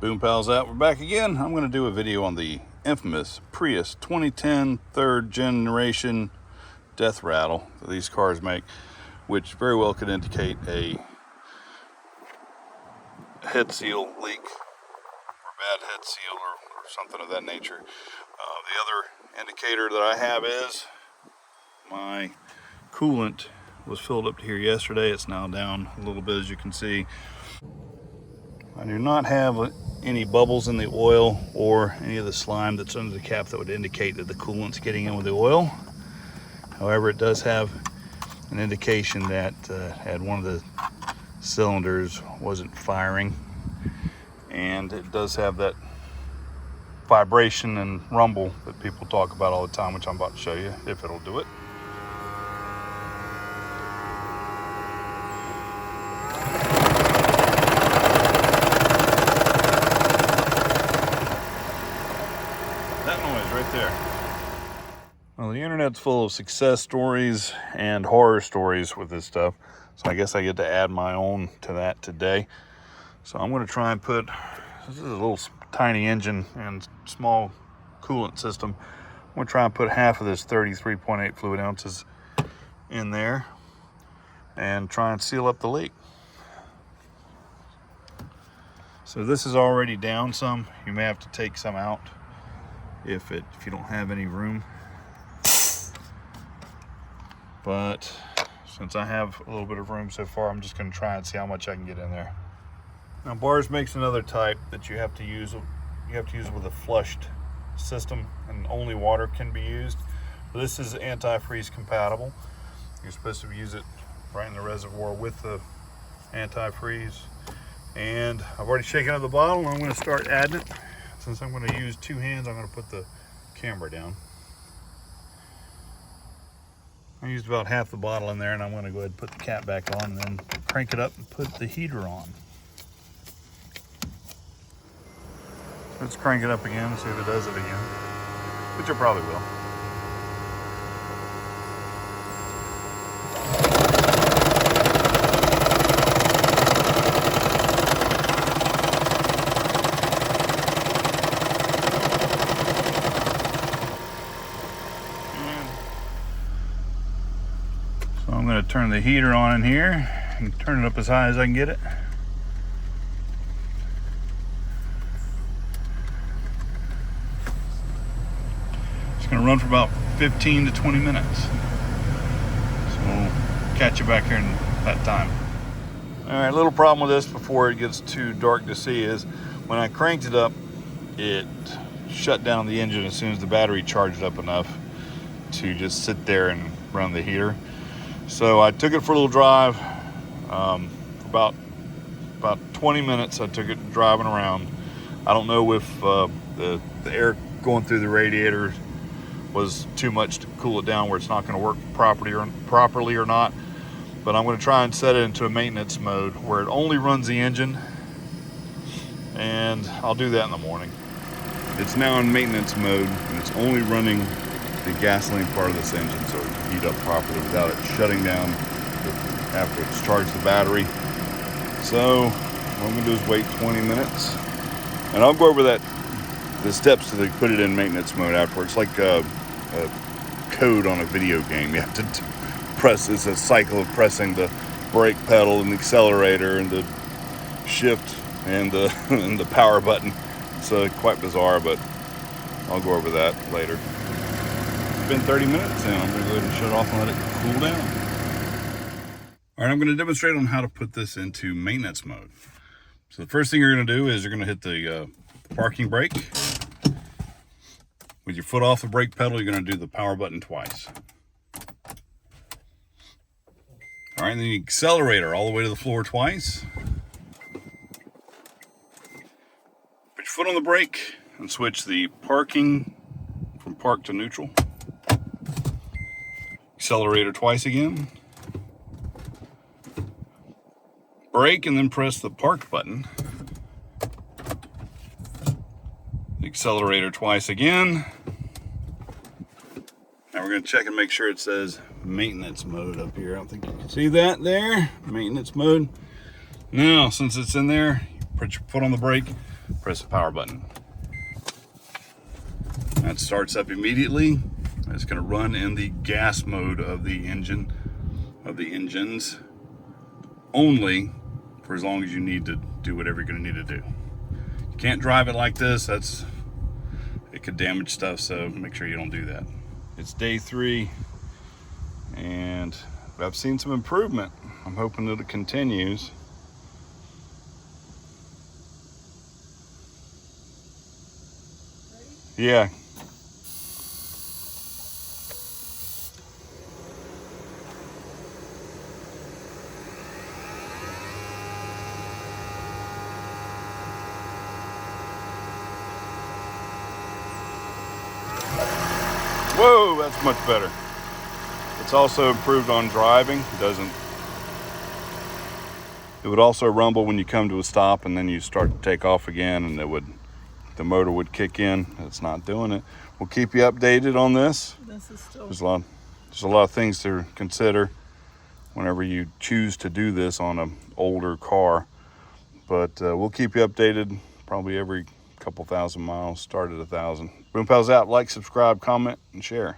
Boom pals out, we're back again. I'm going to do a video on the infamous Prius 2010 third generation death rattle that these cars make, which very well could indicate a head seal leak or bad head seal or something of that nature. The other indicator that I have is my coolant was filled up to here yesterday. It's now down a little bit, as you can see. I do not have any bubbles in the oil or any of the slime that's under the cap that would indicate that the coolant's getting in with the oil. However, it does have an indication that had one of the cylinders wasn't firing, and it does have that vibration and rumble that people talk about all the time, which I'm about to show you if it'll do it. Well, the internet's full of success stories and horror stories with this stuff, so I guess I get to add my own to that today. So I'm going to try and put, this is a little tiny engine and small coolant system. I'm going to try and put half of this 33.8 fluid ounces in there and try and seal up the leak. So this is already down some. You may have to take some out if you don't have any room. But since I have a little bit of room so far, I'm just going to try and see how much I can get in there. Now, Bars makes another type that you have to use. You have to use with a flushed system, and only water can be used. But this is antifreeze compatible. You're supposed to use it right in the reservoir with the antifreeze. And I've already shaken up the bottle, and I'm going to start adding it. Since I'm going to use two hands, I'm going to put the camera down. I used about half the bottle in there, and I'm going to go ahead and put the cap back on and then crank it up and put the heater on. Let's crank it up again and see if it does it again, which it probably will. So I'm going to turn the heater on in here and turn it up as high as I can get it. It's going to run for about 15 to 20 minutes. So we'll catch you back here in that time. All right, little problem with this before it gets too dark to see is when I cranked it up, it shut down the engine as soon as the battery charged up enough to just sit there and run the heater. So I took it for a little drive. For about 20 minutes I took it driving around. I don't know if the air going through the radiator was too much to cool it down where it's not going to work properly or not, but I'm going to try and set it into a maintenance mode where it only runs the engine, and I'll do that in the morning. It's now in maintenance mode, and it's only running the gasoline part of this engine so it can heat up properly without it shutting down after it's charged the battery. So what I'm going to do is wait 20 minutes, and I'll go over the steps to put it in maintenance mode afterwards. It's like a code on a video game. You have to press, it's a cycle of pressing the brake pedal and the accelerator and the shift and the power button. It's quite bizarre, but I'll go over that later. It's been 30 minutes and I'm going to go ahead and shut it off and let it cool down. All right, I'm going to demonstrate on how to put this into maintenance mode. So the first thing you're going to do is you're going to hit the parking brake. With your foot off the brake pedal, you're going to do the power button twice. All right, and then the accelerator all the way to the floor twice. Put your foot on the brake and switch the parking from park to neutral. Accelerator twice again. Brake and then press the park button. The accelerator twice again. Now we're going to check and make sure it says maintenance mode up here. I don't think you can see that there. Maintenance mode. Now, since it's in there, put your foot on the brake, press the power button. That starts up immediately. It's going to run in the gas mode of the engine, of the engines, only for as long as you need to do whatever you're going to need to do. You can't drive it like this. It could damage stuff, so make sure you don't do that. It's day 3, and I've seen some improvement. I'm hoping that it continues. Ready? Yeah. Whoa, that's much better. It's also improved on driving. It would also rumble when you come to a stop, and then you start to take off again, and the motor would kick in. It's not doing it. We'll keep you updated on this. This is still... There's a lot of things to consider whenever you choose to do this on an older car. But we'll keep you updated probably every couple thousand miles, start at 1,000. Boom Pals out. Like, subscribe, comment, and share.